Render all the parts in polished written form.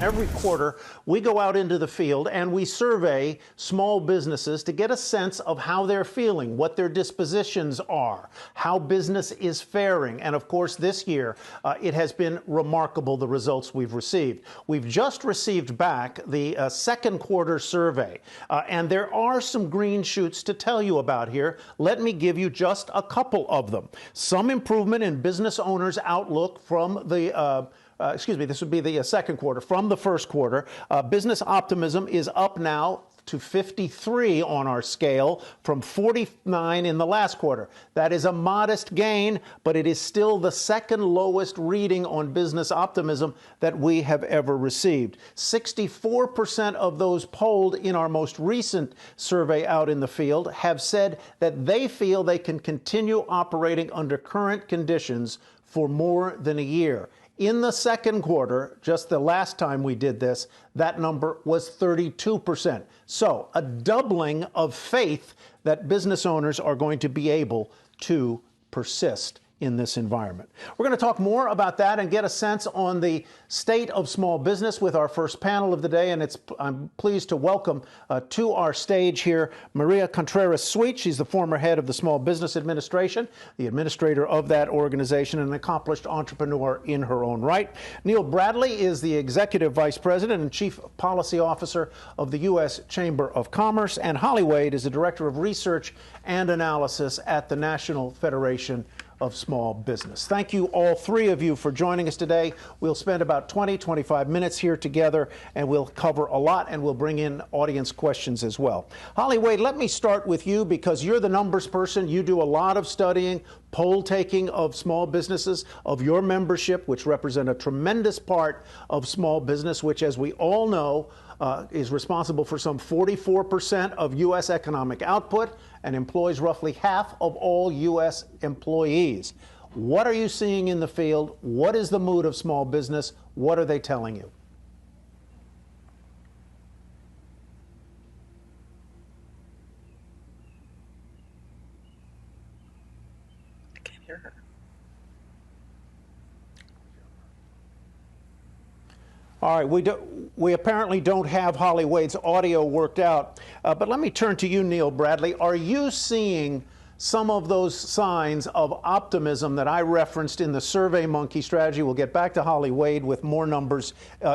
Every quarter, we go out into the field and we survey small businesses to get a sense of how they're feeling, what their dispositions are, how business is faring. And of course, this year, it has been remarkable, the results we've received. We've just received back the second quarter survey, and there are some green shoots to tell you about here. Let me give you just a couple of them. Some improvement in business owners' outlook from the this would be the second quarter. From the first quarter, business optimism is up now to 53 on our scale from 49 in the last quarter. That is a modest gain, but it is still the second lowest reading on business optimism that we have ever received. 64% of those polled in our most recent survey out in the field have said that they feel they can continue operating under current conditions for more than a year. In the second quarter, just the last time we did this, that number was 32%. So a doubling of faith that business owners are going to be able to persist in this environment. We're going to talk more about that and get a sense on the state of small business with our first panel of the day. And I'm pleased to welcome to our stage here Maria Contreras-Sweet. She's the former head of the Small Business Administration, the administrator of that organization, and an accomplished entrepreneur in her own right. Neil Bradley is the executive vice president and chief policy officer of the U.S. Chamber of Commerce. And Holly Wade is the director of research and analysis at the National Federation of Small Business. Thank you, all three of you, for joining us today. We'll spend about 25 minutes here together, and we'll cover a lot, and we'll bring in audience questions as well. Holly Wade, let me start with you because you're the numbers person. You do a lot of studying, poll taking of small businesses, of your membership, which represent a tremendous part of small business, which, as we all know, is responsible for some 44% of U.S. economic output and employs roughly half of all U.S. employees. What are you seeing in the field? What is the mood of small business? What are they telling you? I can't hear her. All right, we apparently don't have Holly Wade's audio worked out, but let me turn to you, Neil Bradley. Are you seeing some of those signs of optimism that I referenced in the SurveyMonkey strategy? We'll get back to Holly Wade with more numbers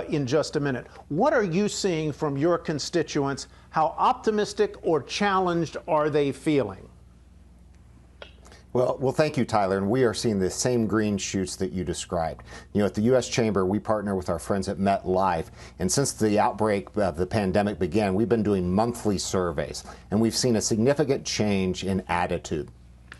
in just a minute. What are you seeing from your constituents? How optimistic or challenged are they feeling? Well, thank you, Tyler. And we are seeing the same green shoots that you described. You know, at the U.S. Chamber, we partner with our friends at MetLife. And since the outbreak of the pandemic began, we've been doing monthly surveys. And we've seen a significant change in attitude.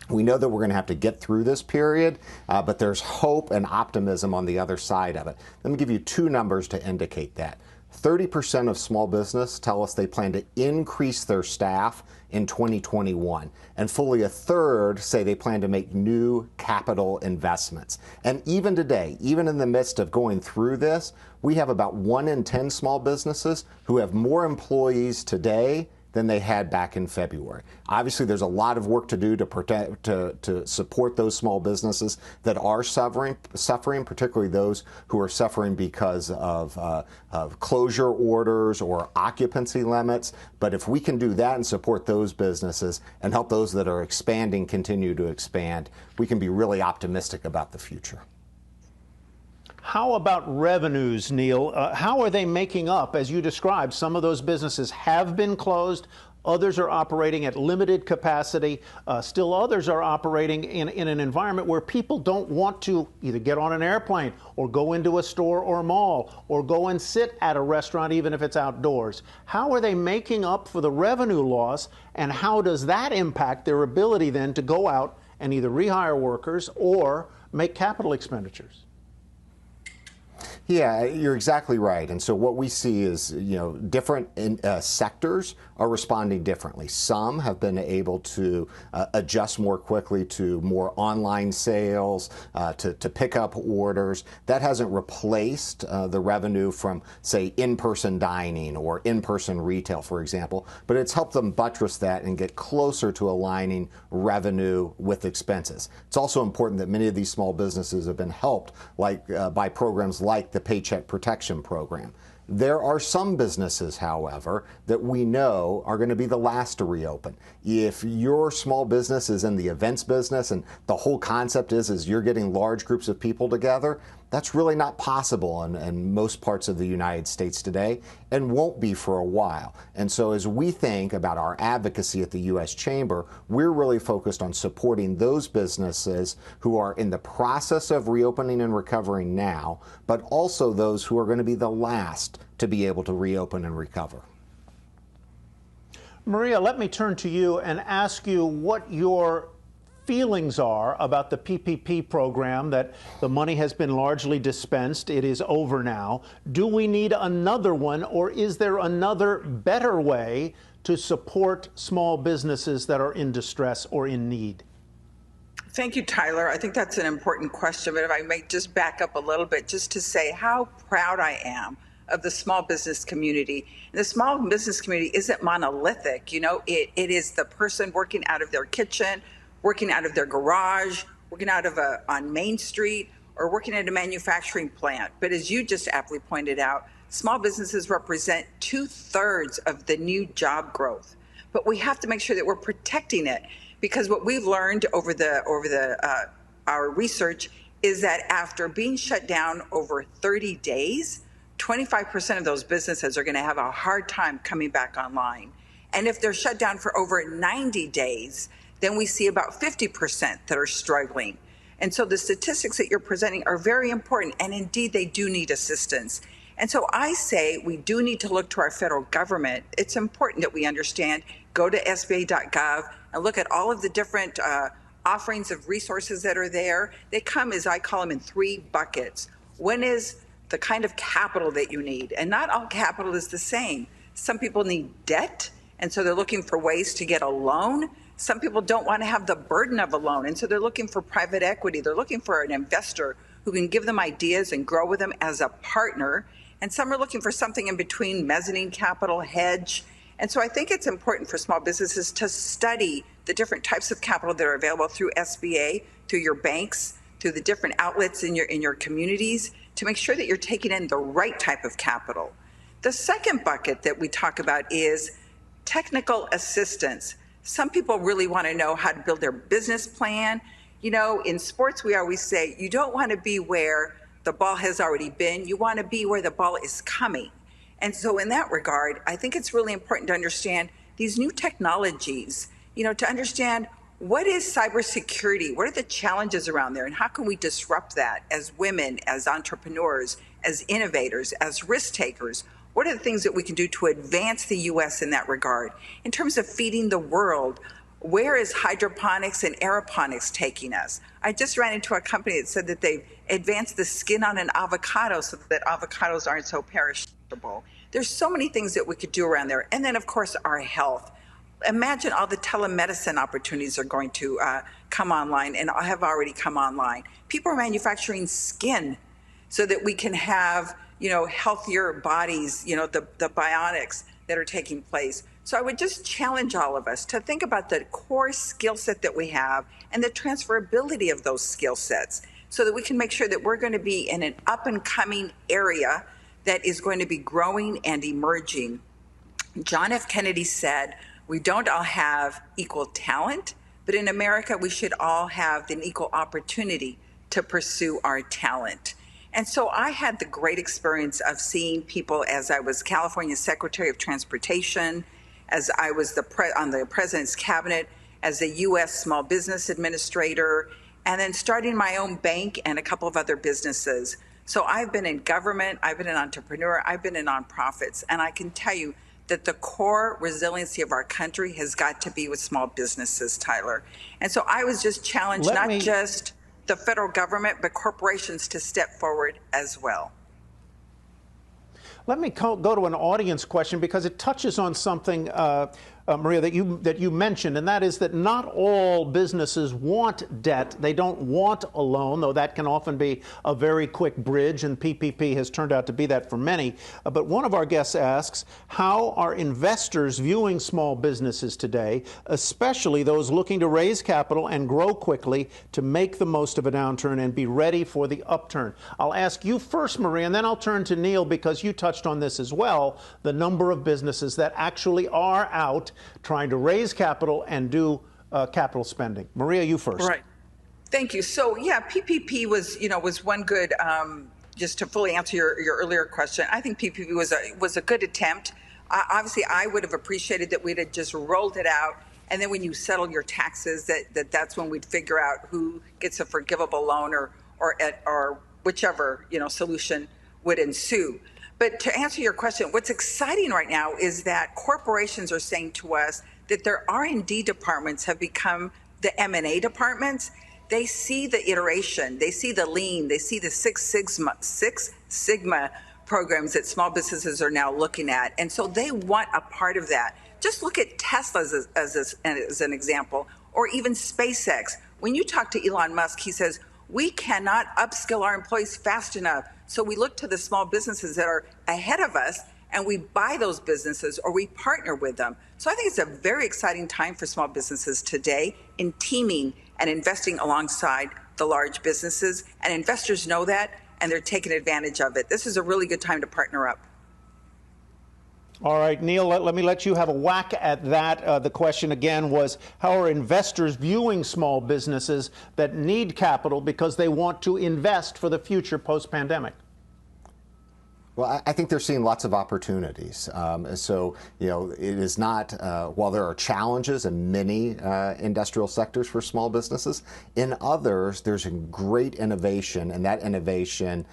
We know that we're going to have to get through this period, but there's hope and optimism on the other side of it. Let me give you two numbers to indicate that. 30% of small business tell us they plan to increase their staff in 2021, and fully a third say they plan to make new capital investments. And even today, even in the midst of going through this, we have about 1 in 10 small businesses who have more employees today than they had back in February. Obviously, there's a lot of work to do to protect, to support those small businesses that are suffering, particularly those who are suffering because of closure orders or occupancy limits. But if we can do that and support those businesses and help those that are expanding continue to expand, we can be really optimistic about the future. How about revenues, Neil? How are they making up? As you described, some of those businesses have been closed. Others are operating at limited capacity. Still others are operating in an environment where people don't want to either get on an airplane or go into a store or mall or go and sit at a restaurant, even if it's outdoors. How are they making up for the revenue loss, and how does that impact their ability then to go out and either rehire workers or make capital expenditures? Yeah, you're exactly right. And so what we see is, different sectors are responding differently. Some have been able to adjust more quickly to more online sales, to pick up orders. That hasn't replaced the revenue from, say, in-person dining or in-person retail, for example, but it's helped them buttress that and get closer to aligning revenue with expenses. It's also important that many of these small businesses have been helped by programs like the Paycheck Protection Program. There are some businesses, however, that we know are going to be the last to reopen. If your small business is in the events business and the whole concept is you're getting large groups of people together, that's really not possible in most parts of the United States today and won't be for a while. And so as we think about our advocacy at the U.S. Chamber, we're really focused on supporting those businesses who are in the process of reopening and recovering now, but also those who are going to be the last to be able to reopen and recover. Maria, let me turn to you and ask you what your feelings are about the PPP program, that the money has been largely dispensed. It is over now. Do we need another one, or is there another better way to support small businesses that are in distress or in need? Thank you, Tyler. I think that's an important question, but if I may just back up a little bit just to say how proud I am of the small business community. And the small business community isn't monolithic. You know, it is the person working out of their kitchen, working out of their garage, working out of on Main Street, or working at a manufacturing plant. But as you just aptly pointed out, small businesses represent 2/3 of the new job growth. But we have to make sure that we're protecting it, because what we've learned over our research is that after being shut down over 30 days, 25% of those businesses are going to have a hard time coming back online. And if they're shut down for over 90 days, then we see about 50% that are struggling. And so the statistics that you're presenting are very important, and indeed they do need assistance. And so I say we do need to look to our federal government. It's important that we understand, go to SBA.gov and look at all of the different offerings of resources that are there. They come, as I call them, in 3 buckets. One is the kind of capital that you need, and not all capital is the same. Some people need debt, and so they're looking for ways to get a loan. Some people don't want to have the burden of a loan, and so they're looking for private equity. They're looking for an investor who can give them ideas and grow with them as a partner. And some are looking for something in between, mezzanine capital, hedge. And so I think it's important for small businesses to study the different types of capital that are available through SBA, through your banks, through the different outlets in your communities, to make sure that you're taking in the right type of capital. The second bucket that we talk about is technical assistance. Some people really want to know how to build their business plan. You know, in sports, we always say you don't want to be where the ball has already been. You want to be where the ball is coming. And so in that regard, I think it's really important to understand these new technologies, you know, to understand what is cybersecurity, what are the challenges around there, and how can we disrupt that as women, as entrepreneurs, as innovators, as risk takers? What are the things that we can do to advance the U.S. in that regard? In terms of feeding the world, where is hydroponics and aeroponics taking us? I just ran into a company that said that they've advanced the skin on an avocado so that avocados aren't so perishable. There's so many things that we could do around there. And then, of course, our health. Imagine all the telemedicine opportunities are going to come online and have already come online. People are manufacturing skin so that we can have, you know, healthier bodies, you know, the bionics that are taking place. So I would just challenge all of us to think about the core skill set that we have and the transferability of those skill sets so that we can make sure that we're going to be in an up and coming area that is going to be growing and emerging. John F. Kennedy said, we don't all have equal talent, but in America, we should all have an equal opportunity to pursue our talent. And so I had the great experience of seeing people as I was California Secretary of Transportation, as I was on the President's Cabinet, as a U.S. Small Business Administrator, and then starting my own bank and a couple of other businesses. So I've been in government, I've been an entrepreneur, I've been in nonprofits, and I can tell you that the core resiliency of our country has got to be with small businesses, Tyler. And so I was just challenged, not just the federal government, but corporations to step forward as well. Let me go to an audience question because it touches on something Maria, that you mentioned, and that is that not all businesses want debt. They don't want a loan, though that can often be a very quick bridge, and PPP has turned out to be that for many. But one of our guests asks, how are investors viewing small businesses today, especially those looking to raise capital and grow quickly to make the most of a downturn and be ready for the upturn? I'll ask you first, Maria, and then I'll turn to Neil, because you touched on this as well, the number of businesses that actually are out trying to raise capital and do capital spending. Maria, you first. Right. Thank you. So yeah, PPP was one good, just to fully answer your earlier question, I think PPP was a good attempt. Obviously, I would have appreciated that we'd have just rolled it out, and then when you settle your taxes, that's when we'd figure out who gets a forgivable loan or whichever solution would ensue. But to answer your question, what's exciting right now is that corporations are saying to us that their R&D departments have become the M&A departments. They see the iteration, they see the lean, they see the Six Sigma programs that small businesses are now looking at. And so they want a part of that. Just look at Tesla as an example, or even SpaceX. When you talk to Elon Musk, he says, we cannot upskill our employees fast enough. So we look to the small businesses that are ahead of us, and we buy those businesses or we partner with them. So I think it's a very exciting time for small businesses today in teaming and investing alongside the large businesses. And investors know that, and they're taking advantage of it. This is a really good time to partner up. All right, Neil, let me let you have a whack at that. The question again was, how are investors viewing small businesses that need capital because they want to invest for the future post-pandemic? Well, I think they're seeing lots of opportunities. So, it is not, while there are challenges in many industrial sectors for small businesses, in others, there's a great innovation, and that innovation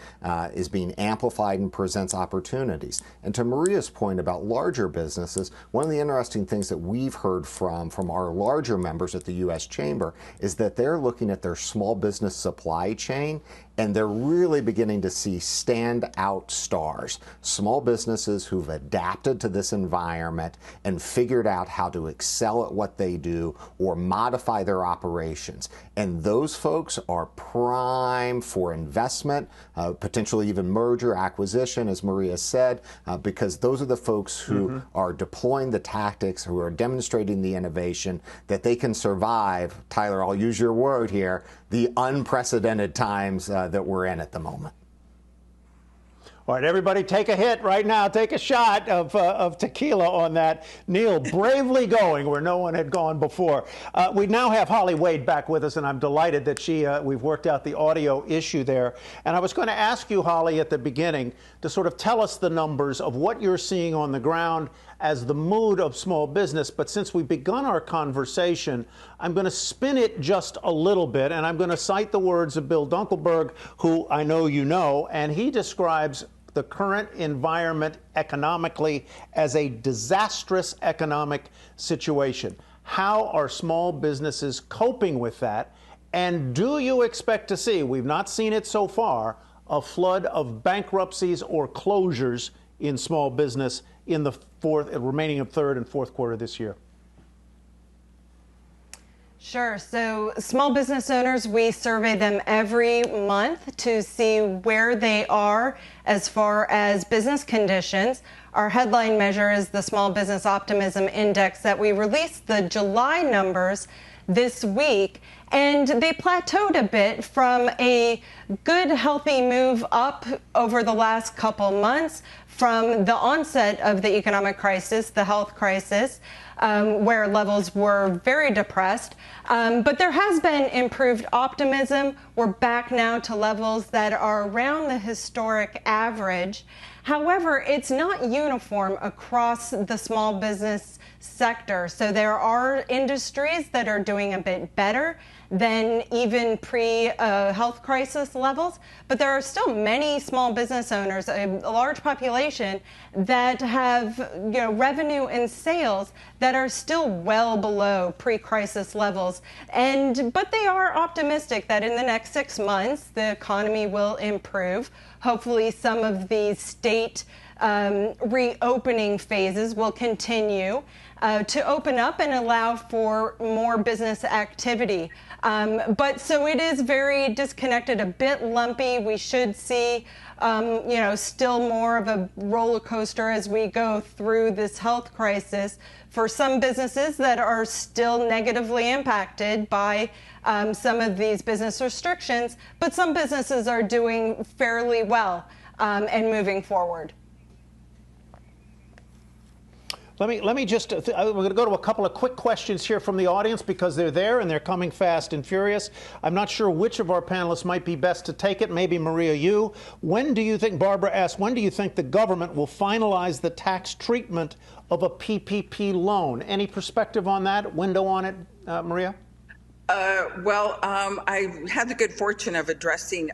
is being amplified and presents opportunities. And to Maria's point about larger businesses, one of the interesting things that we've heard from our larger members at the U.S. Chamber is that they're looking at their small business supply chain, and they're really beginning to see standout stars, small businesses who've adapted to this environment and figured out how to excel at what they do or modify their operations. And those folks are prime for investment, potentially even merger, acquisition, as Maria said, because those are the folks who are deploying the tactics, who are demonstrating the innovation that they can survive, Tyler, I'll use your word here, the unprecedented times that we're in at the moment. All right, everybody take a hit right now. Take a shot of tequila on that. Neil, bravely going where no one had gone before. We now have Holly Wade back with us, and I'm delighted that we've worked out the audio issue there. And I was going to ask you, Holly, at the beginning to sort of tell us the numbers of what you're seeing on the ground as the mood of small business. But since we've begun our conversation, I'm going to spin it just a little bit, and I'm going to cite the words of Bill Dunkelberg, who I know you know, and he describes the current environment economically as a disastrous economic situation. How are small businesses coping with that? And do you expect to see, we've not seen it so far, a flood of bankruptcies or closures in small business in the remaining of third and fourth quarter this year? Sure. So small business owners, we survey them every month to see where they are as far as business conditions. Our headline measure is the Small Business Optimism Index that we released the July numbers this week, and they plateaued a bit from a good, healthy move up over the last couple months from the onset of the economic crisis, the health crisis, where levels were very depressed. But there has been improved optimism. We're back now to levels that are around the historic average. However, it's not uniform across the small business sector. So there are industries that are doing a bit better than even pre-health crisis levels, but there are still many small business owners, a large population, that have revenue and sales that are still well below pre-crisis levels. But they are optimistic that in the next 6 months the economy will improve. Hopefully some of these state reopening phases will continue to open up and allow for more business activity. But so it is very disconnected, a bit lumpy. We should see, still more of a roller coaster as we go through this health crisis for some businesses that are still negatively impacted by some of these business restrictions, but some businesses are doing fairly well and moving forward. Let me just, we're going to go to a couple of quick questions here from the audience because they're there and they're coming fast and furious. I'm not sure which of our panelists might be best to take it. Maybe Maria, you. When do you think, Barbara asked, when do you think the government will finalize the tax treatment of a PPP loan? Any perspective on that, window on it, Maria? I had the good fortune of addressing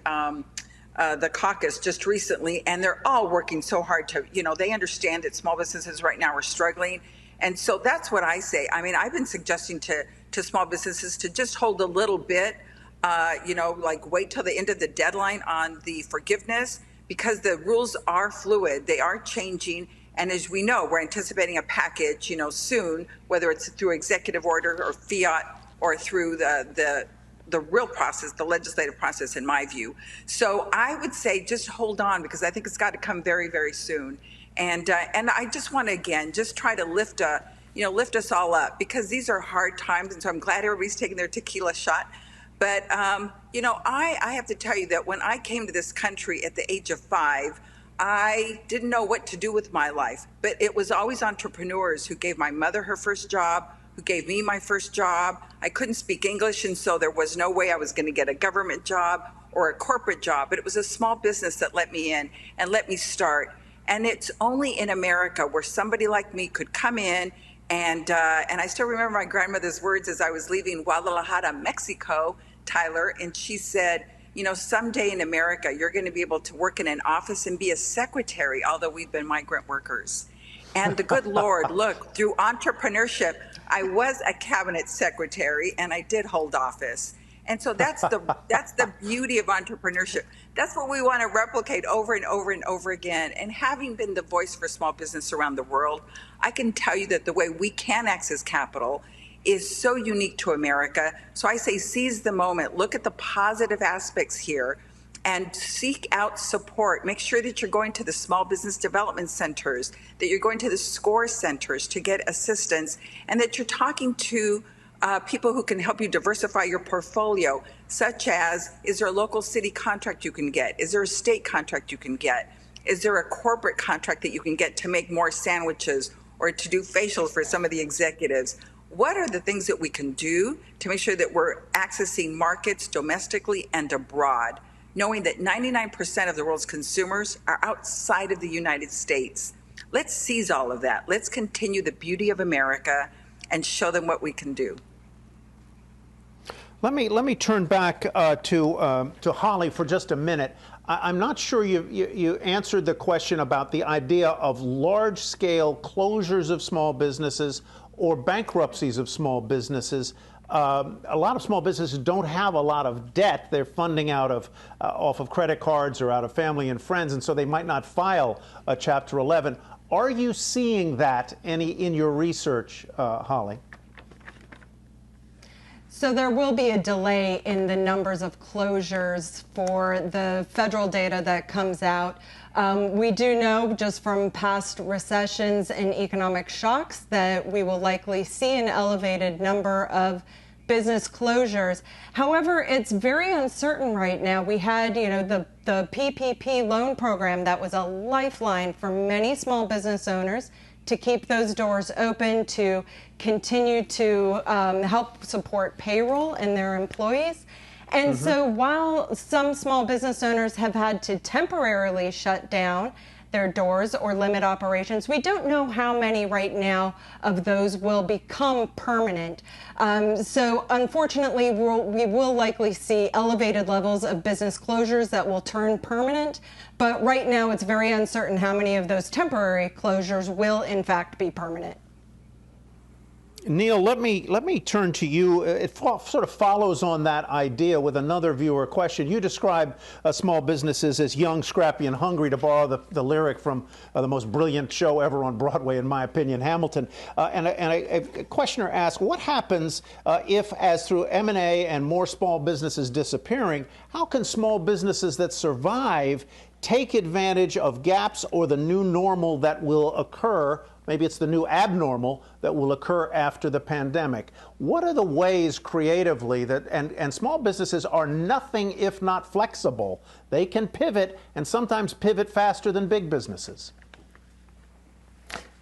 the caucus just recently, and they're all working so hard to, they understand that small businesses right now are struggling. And so that's what I say. I mean, I've been suggesting to small businesses to just hold a little bit, like wait till the end of the deadline on the forgiveness, because the rules are fluid. They are changing. And as we know, we're anticipating a package, soon, whether it's through executive order or fiat or through the real process, the legislative process, in my view. So I would say just hold on, because I think it's got to come very, very soon. And I just want to, again, just try to lift us all up, because these are hard times. And so I'm glad everybody's taking their tequila shot. But, I have to tell you that when I came to this country at the age of 5, I didn't know what to do with my life. But it was always entrepreneurs who gave my mother her first job, who gave me my first job. I couldn't speak English, and so there was no way I was going to get a government job or a corporate job, but it was a small business that let me in and let me start. And it's only in America where somebody like me could come in, and I still remember my grandmother's words as I was leaving Guadalajara, Mexico, Tyler, and she said, someday in America, you're going to be able to work in an office and be a secretary, although we've been migrant workers. And the good Lord, look, through entrepreneurship, I was a cabinet secretary and I did hold office. And so that's the beauty of entrepreneurship. That's what we want to replicate over and over and over again. And having been the voice for small business around the world, I can tell you that the way we can access capital is so unique to America. So I say seize the moment, look at the positive aspects here, and seek out support. Make sure that you're going to the small business development centers, that you're going to the SCORE centers to get assistance, and that you're talking to people who can help you diversify your portfolio, such as, is there a local city contract you can get? Is there a state contract you can get? Is there a corporate contract that you can get to make more sandwiches or to do facials for some of the executives? What are the things that we can do to make sure that we're accessing markets domestically and abroad, knowing that 99% of the world's consumers are outside of the United States? Let's seize all of that. Let's continue the beauty of America and show them what we can do. Let me turn back to Holly for just a minute. I'm not sure you answered the question about the idea of large-scale closures of small businesses or bankruptcies of small businesses. A lot of small businesses don't have a lot of debt. They're funding out of off of credit cards or out of family and friends, and so they might not file a Chapter 11. Are you seeing that in your research, Holly? So there will be a delay in the numbers of closures for the federal data that comes out. We do know just from past recessions and economic shocks that we will likely see an elevated number of business closures. However, it's very uncertain right now. We had, the PPP loan program that was a lifeline for many small business owners to keep those doors open, to continue to help support payroll and their employees. And so while some small business owners have had to temporarily shut down their doors or limit operations, we don't know how many right now of those will become permanent. So unfortunately, we will likely see elevated levels of business closures that will turn permanent. But right now, it's very uncertain how many of those temporary closures will in fact be permanent. Neil, let me turn to you. It sort of follows on that idea with another viewer question. You describe small businesses as young, scrappy, and hungry, to borrow the lyric from the most brilliant show ever on Broadway, in my opinion, Hamilton. And a questioner asked, what happens if, as through M&A and more small businesses disappearing, how can small businesses that survive take advantage of gaps or the new normal that will occur? Maybe it's the new abnormal that will occur after the pandemic. What are the ways creatively that, and small businesses are nothing if not flexible. They can pivot, and sometimes pivot faster than big businesses.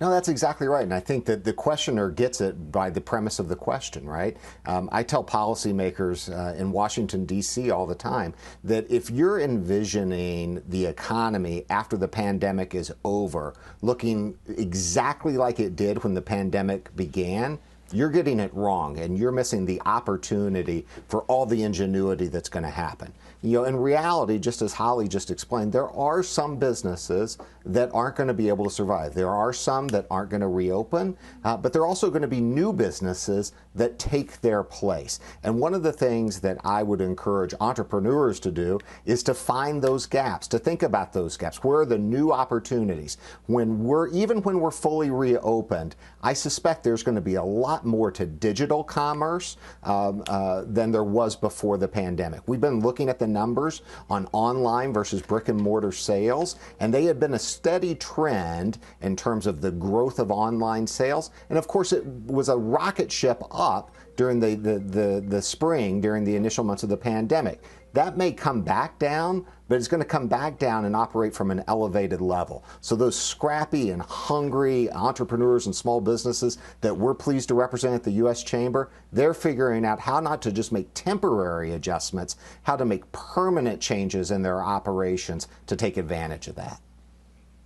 No, that's exactly right. And I think that the questioner gets it by the premise of the question, right? I tell policymakers in Washington, D.C. all the time that if you're envisioning the economy after the pandemic is over, looking exactly like it did when the pandemic began, you're getting it wrong, and you're missing the opportunity for all the ingenuity that's going to happen. You know, in reality, just as Holly just explained, there are some businesses that aren't going to be able to survive. There are some that aren't going to reopen, but there are also going to be new businesses that take their place. And one of the things that I would encourage entrepreneurs to do is to find those gaps, to think about those gaps. Where are the new opportunities? Even when we're fully reopened, I suspect there's going to be a lot more to digital commerce than there was before the pandemic. We've been looking at the numbers on online versus brick and mortar sales, and they have been a steady trend in terms of the growth of online sales. And of course, it was a rocket ship up during the spring, during the initial months of the pandemic. That may come back down, but it's going to come back down and operate from an elevated level. So those scrappy and hungry entrepreneurs and small businesses that we're pleased to represent at the U.S. Chamber, they're figuring out how not to just make temporary adjustments, how to make permanent changes in their operations to take advantage of that.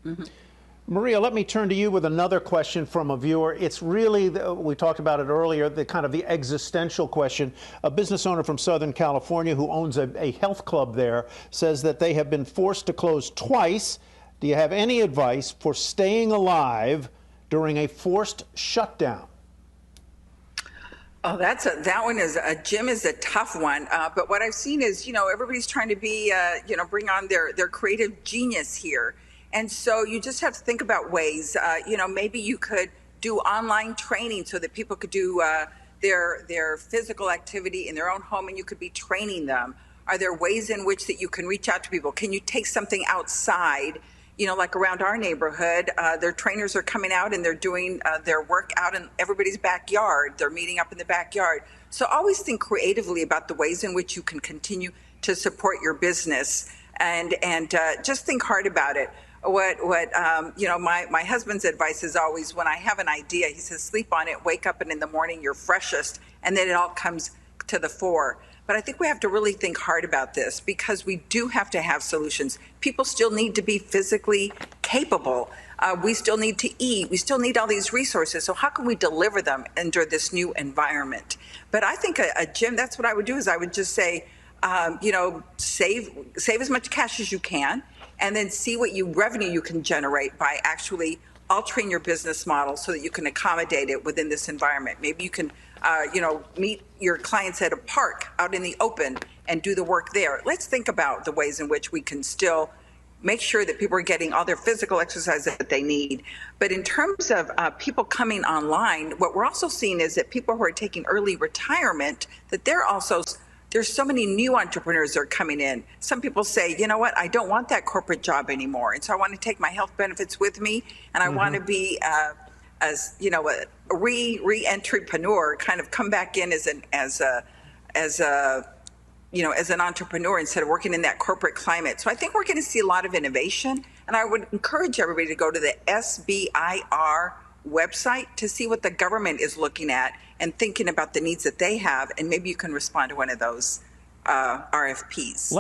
Mm-hmm. Maria, let me turn to you with another question from a viewer. It's really, we talked about it earlier, the kind of the existential question. A business owner from Southern California who owns a health club there says that they have been forced to close twice. Do you have any advice for staying alive during a forced shutdown? Oh, that one is Jim is a tough one. But what I've seen is, everybody's trying to be, bring on their creative genius here. And so you just have to think about ways, maybe you could do online training so that people could do their physical activity in their own home, and you could be training them. Are there ways in which that you can reach out to people? Can you take something outside? Like around our neighborhood, their trainers are coming out and they're doing their work out in everybody's backyard. They're meeting up in the backyard. So always think creatively about the ways in which you can continue to support your business, and just think hard about it. My husband's advice is always, when I have an idea, he says, sleep on it, wake up, and in the morning you're freshest, and then it all comes to the fore. But I think we have to really think hard about this, because we do have to have solutions. People still need to be physically capable. We still need to eat. We still need all these resources. So how can we deliver them under this new environment? But I think, Jim, that's what I would do, is I would just say, save as much cash as you can, and then see what revenue you can generate by actually altering your business model so that you can accommodate it within this environment. Maybe you can, meet your clients at a park out in the open and do the work there. Let's think about the ways in which we can still make sure that people are getting all their physical exercise that they need. But in terms of people coming online, what we're also seeing is that people who are taking early retirement, that there's so many new entrepreneurs that are coming in. Some people say, you know what, I don't want that corporate job anymore. And so I want to take my health benefits with me, and I want to be, a re-entrepreneur, kind of come back in as an entrepreneur instead of working in that corporate climate. So I think we're going to see a lot of innovation. And I would encourage everybody to go to the SBIR website to see what the government is looking at and thinking about the needs that they have, and maybe you can respond to one of those RFPs.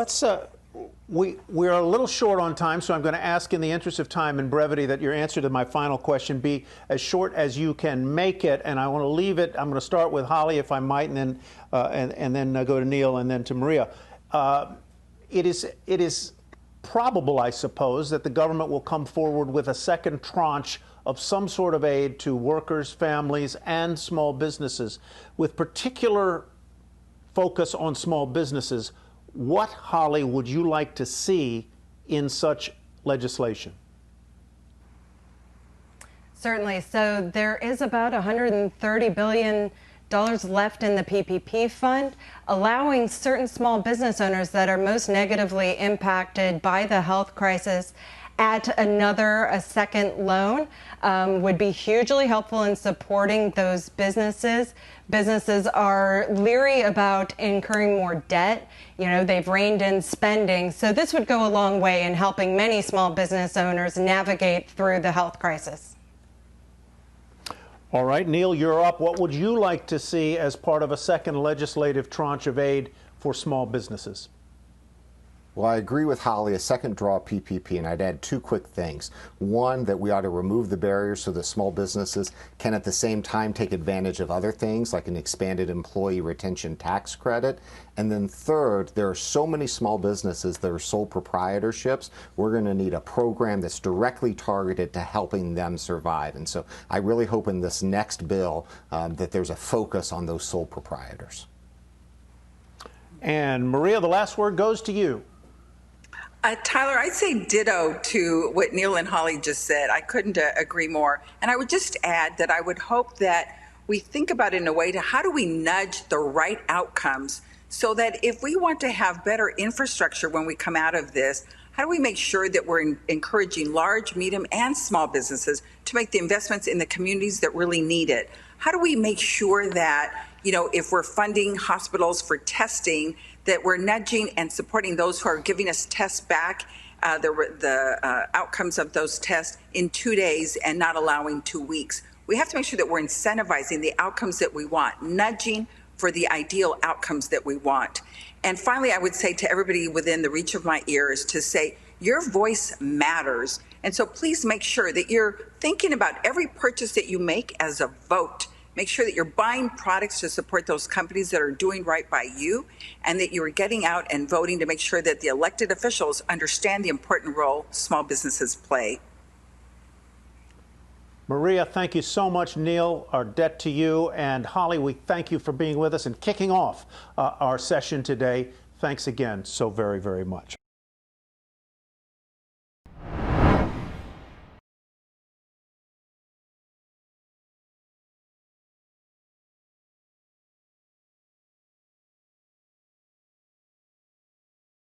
We're a little short on time, so I'm going to ask, in the interest of time and brevity, that your answer to my final question be as short as you can make it. And I want to leave it. I'm going to start with Holly, if I might, and then and then go to Neil, and then to Maria. It is probable, I suppose, that the government will come forward with a second tranche of some sort of aid to workers, families, and small businesses, with particular focus on small businesses. What, Holly, would you like to see in such legislation? Certainly. So there is about $130 billion left in the PPP fund, allowing certain small business owners that are most negatively impacted by the health crisis at a second loan would be hugely helpful in supporting those businesses. Businesses are leery about incurring more debt. You know, they've reined in spending. So this would go a long way in helping many small business owners navigate through the health crisis. All right, Neil, you're up. What would you like to see as part of a second legislative tranche of aid for small businesses? Well, I agree with Holly, a second draw PPP, and I'd add two quick things. One, that we ought to remove the barriers so that small businesses can at the same time take advantage of other things like an expanded employee retention tax credit. And then third, there are so many small businesses that are sole proprietorships. We're going to need a program that's directly targeted to helping them survive. And so I really hope in this next bill that there's a focus on those sole proprietors. And Maria, the last word goes to you. Tyler, I'd say ditto to what Neil and Holly just said. I couldn't agree more. And I would just add that I would hope that we think about it in a way to how do we nudge the right outcomes so that if we want to have better infrastructure when we come out of this, how do we make sure that we're encouraging large, medium, and small businesses to make the investments in the communities that really need it? How do we make sure that, you know, if we're funding hospitals for testing, that we're nudging and supporting those who are giving us tests back, the outcomes of those tests in 2 days and not allowing 2 weeks. We have to make sure that we're incentivizing the outcomes that we want, nudging for the ideal outcomes that we want. And finally, I would say to everybody within the reach of my ears to say, your voice matters. And so please make sure that you're thinking about every purchase that you make as a vote. Make sure that you're buying products to support those companies that are doing right by you, and that you're getting out and voting to make sure that the elected officials understand the important role small businesses play. Maria, thank you so much. Neil, our debt to you. And Holly, we thank you for being with us and kicking off our session today. Thanks again so very, very much.